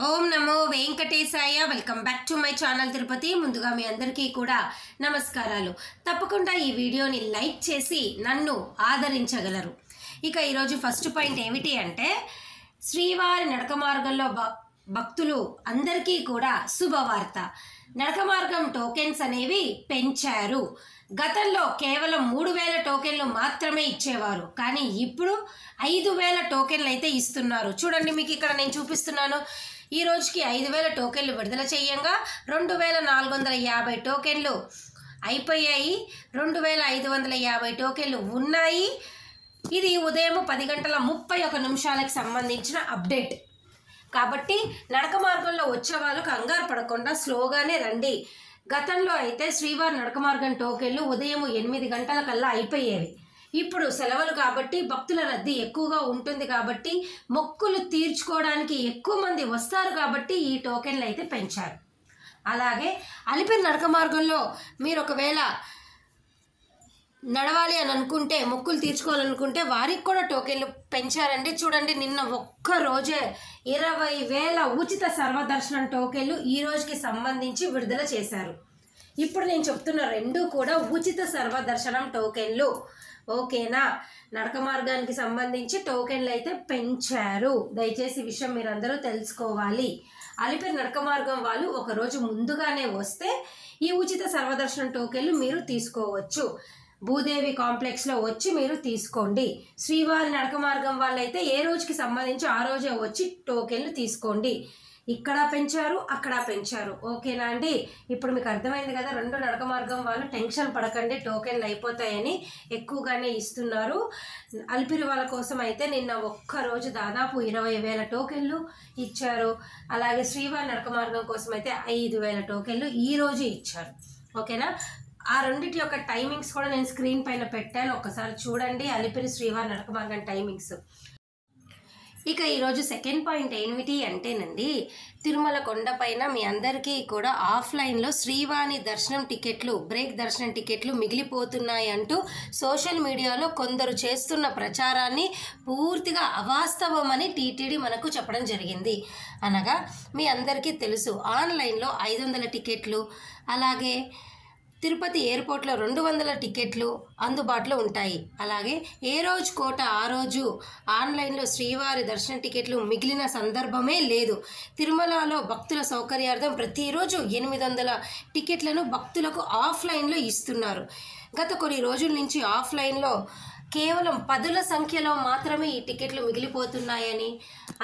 Om Namo Venkatesaya. Welcome back to my channel Tirupati. ముందుగా మీ అందరికీ కూడా నమస్కారాలు. తప్పకుండా ఈ వీడియోని లైక్ చేసి నన్ను ఆదరించగలరు. ఇక ఈరోజు ఫస్ట్ పాయింట్ ఏమిటి అంటే, శ్రీవారి నడక మార్గంలో భక్తులు అందరికీ కూడా శుభవార్త. నడక మార్గం టోకెన్స్ అనేవి పెంచారు. గతంలో కేవలం 3000 టోకెన్లు మాత్రమే ఇచ్చేవారు, కానీ ఇప్పుడు 5000 టోకెన్లు అయితే ఇస్తున్నారు. చూడండి, మీకు ఇక్కడ నేను చూపిస్తున్నాను. ఈ రోజుకి 5000 టోకెన్లు విడుదల చేయంగా 2450 టోకెన్లు అయిపోయాయి. 2550 టోకెన్లు ఉన్నాయి. ఇది ఉదయం 10:31 సంబంధించిన అప్డేట్. కాబట్టి నడక మార్గంలో వచ్చే వాళ్ళు కంగారు పడకుండా స్లోగానే రండి. గతంలో అయితే శ్రీవారి నడక మార్గం టోకెన్లు ఉదయం 8 గంటలకల్లా అయిపోయేవి. ఇప్పుడు సెలవులు కాబట్టి భక్తుల రద్దీ ఎక్కువగా ఉంటుంది, కాబట్టి మొక్కులు తీర్చుకోవడానికి ఎక్కువ మంది వస్తారు, కాబట్టి ఈ టోకెన్లు అయితే పెంచారు. అలాగే అలిపిరి నడక మార్గంలో మీరు ఒకవేళ నడవాలి అని అనుకుంటే, మొక్కులు తీర్చుకోవాలనుకుంటే వారికి కూడా టోకెన్లు పెంచారండి. చూడండి, నిన్న ఒక్క రోజే 20,000 ఉచిత సర్వదర్శనం టోకెన్లు ఈ రోజుకి సంబంధించి విడుదల చేశారు. ఇప్పుడు నేను చెప్తున్న రెండు కూడా ఉచిత సర్వదర్శనం టోకెన్లు. ఓకేనా? నడక మార్గానికి సంబంధించి టోకెన్లు అయితే పెంచారు. దయచేసి ఈ విషయం మీరందరూ తెలుసుకోవాలి. అలిపిరి నడక మార్గం వాళ్ళు ఒకరోజు ముందుగానే వస్తే ఈ ఉచిత సర్వదర్శనం టోకెన్లు మీరు తీసుకోవచ్చు. భూదేవి కాంప్లెక్స్లో వచ్చి మీరు తీసుకోండి. శ్రీవారి నడక మార్గం వాళ్ళైతే ఏ రోజుకి సంబంధించి ఆ రోజే వచ్చి టోకెన్లు తీసుకోండి. ఇక్కడ పెంచారు, అక్కడ పెంచారు. ఓకేనా అండి? ఇప్పుడు మీకు అర్థమైంది కదా. రెండు నడక మార్గం వాళ్ళు టెన్షన్ పడకండి, టోకెన్లు అయిపోతాయని ఎక్కువగానే ఇస్తున్నారు. అలిపిరి వాళ్ళ కోసం అయితే నిన్న ఒక్కరోజు దాదాపు 20,000 టోకెన్లు ఇచ్చారు. అలాగే శ్రీవారి నడక మార్గం కోసం అయితే 5,000 టోకెన్లు ఈ రోజు ఇచ్చారు. ఓకేనా? ఆ రెండింటి యొక్క టైమింగ్స్ కూడా నేను స్క్రీన్ పైన పెట్టాను, ఒక్కసారి చూడండి. అలిపిరి శ్రీవారి నడక మార్గం టైమింగ్స్. ఇక ఈరోజు సెకండ్ పాయింట్ ఏమిటి అంటేనండి, తిరుమల కొండపైన మీ అందరికీ కూడా ఆఫ్లైన్లో శ్రీవాణి దర్శనం టికెట్లు, బ్రేక్ దర్శనం టికెట్లు మిగిలిపోతున్నాయి అంటూ సోషల్ మీడియాలో కొందరు చేస్తున్న ప్రచారాన్ని పూర్తిగా అవాస్తవమని టీటీడీ మనకు చెప్పడం జరిగింది. అనగా మీ అందరికీ తెలుసు, ఆన్లైన్లో 500 టికెట్లు, అలాగే తిరుపతి ఎయిర్పోర్ట్లో 200 టికెట్లు అందుబాటులో ఉంటాయి. అలాగే ఏ రోజు కోట ఆ రోజు ఆన్లైన్లో శ్రీవారి దర్శన టికెట్లు మిగిలిన సందర్భమే లేదు. తిరుమలలో భక్తుల సౌకర్యార్థం ప్రతిరోజు 800 టికెట్లను భక్తులకు ఆఫ్లైన్లో ఇస్తున్నారు. గత కొన్ని రోజుల నుంచి ఆఫ్లైన్లో కేవలం 10ల సంఖ్యలో మాత్రమే ఈ టికెట్లు మిగిలిపోతున్నాయని,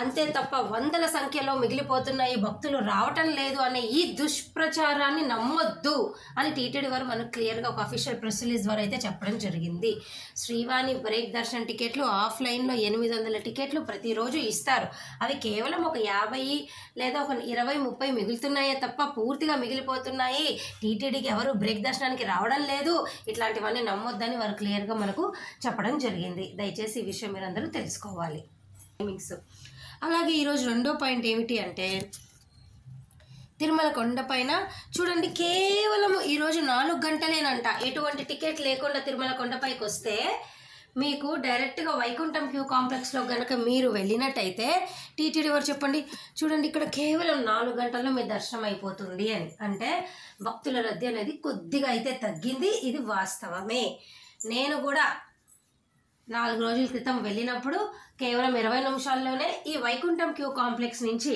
అంతే తప్ప 100ల సంఖ్యలో మిగిలిపోతున్నాయి, భక్తులు రావటం లేదు అనే ఈ దుష్ప్రచారాన్ని నమ్మొద్దు అని టీటీడీ వారు మనకు క్లియర్గా ఒక అఫీషియల్ ప్రెస్ రిలీజ్ ద్వారా అయితే చెప్పడం జరిగింది. శ్రీవాణి బ్రేక్ దర్శన టికెట్లు ఆఫ్లైన్లో 800 టికెట్లు ప్రతిరోజు ఇస్తారు. అవి కేవలం ఒక 50 లేదా ఒక 20-30 మిగులుతున్నాయే తప్ప పూర్తిగా మిగిలిపోతున్నాయి, టీటీడీకి ఎవరు బ్రేక్ దర్శనానికి రావడం లేదు, ఇట్లాంటివన్నీ నమ్మొద్దని వారు క్లియర్గా మనకు చెప్పడం జరిగింది. దయచేసి ఈ విషయం మీరందరూ తెలుసుకోవాలి. టైమింగ్స్. అలాగే ఈరోజు రెండో పాయింట్ ఏమిటి అంటే, తిరుమల కొండపైన చూడండి, కేవలం ఈరోజు 4 గంటలేనంట. ఎటువంటి టికెట్ లేకుండా తిరుమల కొండపైకి వస్తే మీకు డైరెక్ట్గా వైకుంఠం క్యూ కాంప్లెక్స్లో కనుక మీరు వెళ్ళినట్టయితే టీటీడీ వారు చెప్పండి, చూడండి ఇక్కడ కేవలం 4 గంటల్లో మీ దర్శనం అయిపోతుంది అని. అంటే భక్తుల రద్దీ అనేది కొద్దిగా అయితే తగ్గింది, ఇది వాస్తవమే. నేను కూడా 4 రోజుల క్రితం వెళ్ళినప్పుడు కేవలం 20 నిమిషాల్లోనే ఈ వైకుంఠం క్యూ కాంప్లెక్స్ నుంచి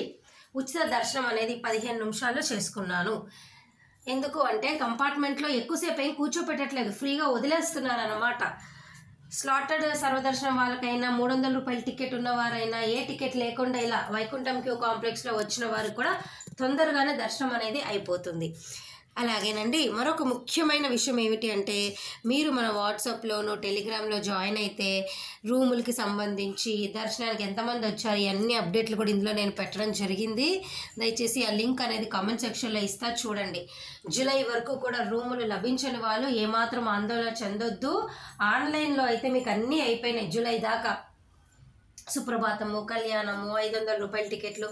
ఉచిత దర్శనం అనేది 15 నిమిషాల్లో చేసుకున్నాను. ఎందుకు అంటే కంపార్ట్మెంట్లో ఎక్కువసేపు ఏం కూర్చోపెట్టట్లేదు, ఫ్రీగా వదిలేస్తున్నారు అన్నమాట. స్లాటెడ్ సర్వదర్శనం వాళ్ళకైనా 300 రూపాయల టికెట్ ఉన్నవారైనా, ఏ టికెట్ లేకుండా ఇలా వైకుంఠం క్యూ కాంప్లెక్స్లో వచ్చిన వారికి కూడా తొందరగానే దర్శనం అనేది అయిపోతుంది. అలాగేనండి, మరొక ముఖ్యమైన విషయం ఏమిటి అంటే, మీరు మన వాట్సాప్లోనూ టెలిగ్రామ్లో జాయిన్ అయితే రూములకి సంబంధించి దర్శనానికి ఎంతమంది వచ్చారు ఇవన్నీ అప్డేట్లు కూడా ఇందులో నేను పెట్టడం జరిగింది. దయచేసి ఆ లింక్ అనేది కామెంట్ సెక్షన్లో ఇస్తా, చూడండి. జూలై వరకు కూడా రూములు లభించని వాళ్ళు ఏమాత్రం ఆందోళన చెందొద్దు. ఆన్లైన్లో అయితే మీకు అన్నీ అయిపోయినాయి. జూలై దాకా సుప్రభాతము, కళ్యాణము, 500 రూపాయల టికెట్లు,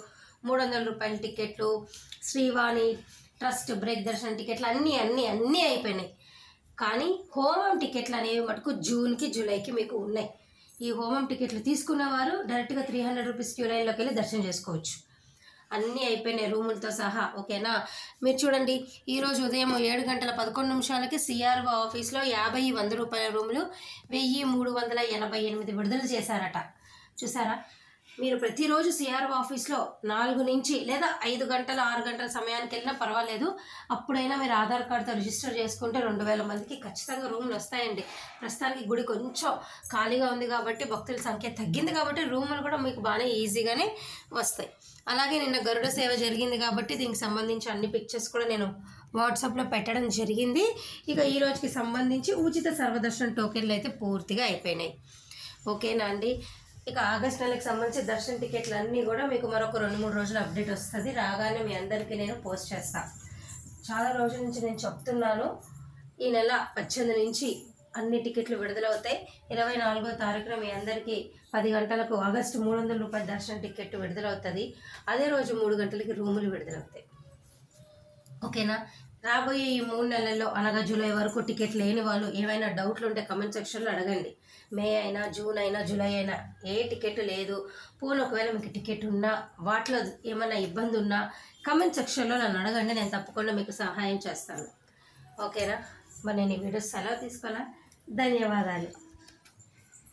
300 రూపాయల టికెట్లు, శ్రీవాణి ట్రస్ట్ బ్రేక్ దర్శనం టికెట్లు అన్నీ అయిపోయినాయి. కానీ హోమం టికెట్లు అనేవి మటుకు జూన్కి జూలైకి మీకు ఉన్నాయి. ఈ హోమం టికెట్లు తీసుకున్నవారు డైరెక్ట్గా 300 రూపీస్ క్యూ లైన్లోకి వెళ్ళి దర్శనం చేసుకోవచ్చు. అన్నీ అయిపోయినాయి రూములతో సహా. ఓకేనా, మీరు చూడండి ఈరోజు ఉదయం 7:11 సిఆర్ఓ ఆఫీస్లో 50-100 రూపాయల రూములు 1388 విడుదల చేశారట. చూసారా, మీరు ప్రతిరోజు సిఆర్ఓ ఆఫీస్లో 4 నుంచి లేదా 5 గంటలు 6 గంటల సమయానికి వెళ్ళినా పర్వాలేదు. అప్పుడైనా మీరు ఆధార్ కార్డుతో రిజిస్టర్ చేసుకుంటే 2000 మందికి ఖచ్చితంగా రూములు వస్తాయండి. ప్రస్తుతానికి గుడి కొంచెం ఖాళీగా ఉంది కాబట్టి, భక్తుల సంఖ్య తగ్గింది కాబట్టి రూములు కూడా మీకు బాగానే ఈజీగానే వస్తాయి. అలాగే నిన్న గరుడ సేవ జరిగింది కాబట్టి దీనికి సంబంధించి అన్ని పిక్చర్స్ కూడా నేను వాట్సాప్లో పెట్టడం జరిగింది. ఇక ఈ రోజుకి సంబంధించి ఉచిత సర్వదర్శనం టోకెన్లు అయితే పూర్తిగా అయిపోయినాయి. ఓకేనా అండి. ఇక ఆగస్ట్ నెలకు సంబంధించి దర్శన టికెట్లు అన్నీ కూడా మీకు మరొక 2-3 రోజులు అప్డేట్ వస్తుంది. రాగానే మీ అందరికీ నేను పోస్ట్ చేస్తాను. చాలా రోజుల నుంచి నేను చెప్తున్నాను, ఈ నెల 18 నుంచి అన్ని టికెట్లు విడుదలవుతాయి. 24వ తారీఖున మీ అందరికీ 10 గంటలకు ఆగస్టు 300 రూపాయల దర్శన టికెట్ విడుదలవుతుంది. అదే రోజు 3 గంటలకి రూములు విడుదలవుతాయి. ఓకేనా, రాబోయే ఈ 3 నెలల్లో అనగా జూలై వరకు టికెట్ లేని వాళ్ళు ఏమైనా డౌట్లు ఉంటే కమెంట్ సెక్షన్లో అడగండి. మే అయినా, జూన్ అయినా, జూలై అయినా ఏ టికెట్ లేదు, పోను ఒకవేళ మీకు టికెట్ ఉన్నా వాటిలో ఏమైనా ఇబ్బంది ఉన్నా కమెంట్ సెక్షన్లో నన్ను అడగండి, నేను తప్పకుండా మీకు సహాయం చేస్తాను. ఓకేనా, మరి నేను ఈ వీడియో సెలవు తీసుకోనా. ధన్యవాదాలు.